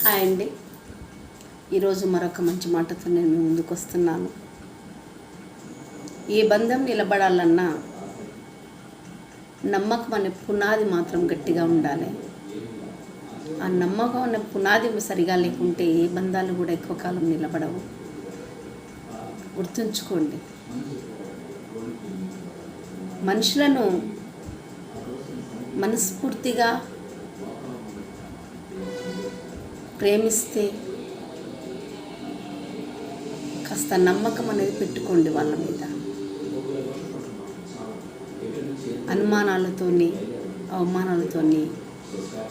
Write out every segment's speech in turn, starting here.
Hi అండి. ఈరోజు మరొక మంచి మాటతో నేను మీ ముందుకు వస్తున్నాను. ఏ బంధం నిలబడాలన్నా నమ్మకం అనే పునాది మాత్రం గట్టిగా ఉండాలి. ఆ నమ్మకం అనే పునాది సరిగా లేకుంటే ఏ బంధాలు కూడా ఎక్కువ కాలం నిలబడవు. గుర్తుంచుకోండి, మనుషులను మనస్ఫూర్తిగా ప్రేమిస్తే కాస్త నమ్మకం అనేది పెట్టుకోండి. వాళ్ళ మీద అనుమానాలతోని అవమానాలతోని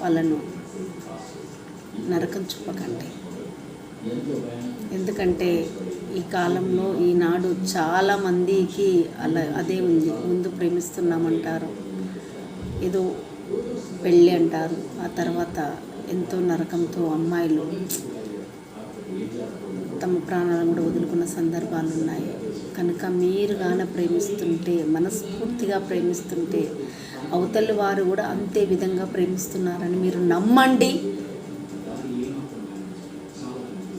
వాళ్ళను నరకం చూపకండి. ఎందుకంటే ఈ కాలంలో ఈనాడు చాలామందికి అదే ఉంది. ముందు ప్రేమిస్తున్నామంటారు, ఏదో పెళ్ళి అంటారు, ఆ తర్వాత ఎంతో నరకంతో అమ్మాయిలు తమ ప్రాణాలను కూడా వదులుకున్న సందర్భాలు ఉన్నాయి. కనుక మీరు గాన ప్రేమిస్తుంటే, మనస్ఫూర్తిగా ప్రేమిస్తుంటే అవతలి వారు కూడా అంతే విధంగా ప్రేమిస్తున్నారని మీరు నమ్మండి.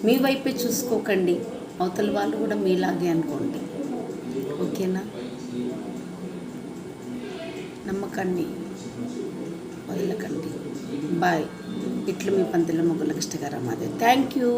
మీ వైపే చూసుకోకండి, అవతలి వాళ్ళు కూడా మీలాగే అనుకోండి. ఓకేనా? నమ్మకాన్ని వదలకండి. బాయ్. ఇట్లు మీ పంతుల మొగ్గల కృష్ణ గారు. Thank you.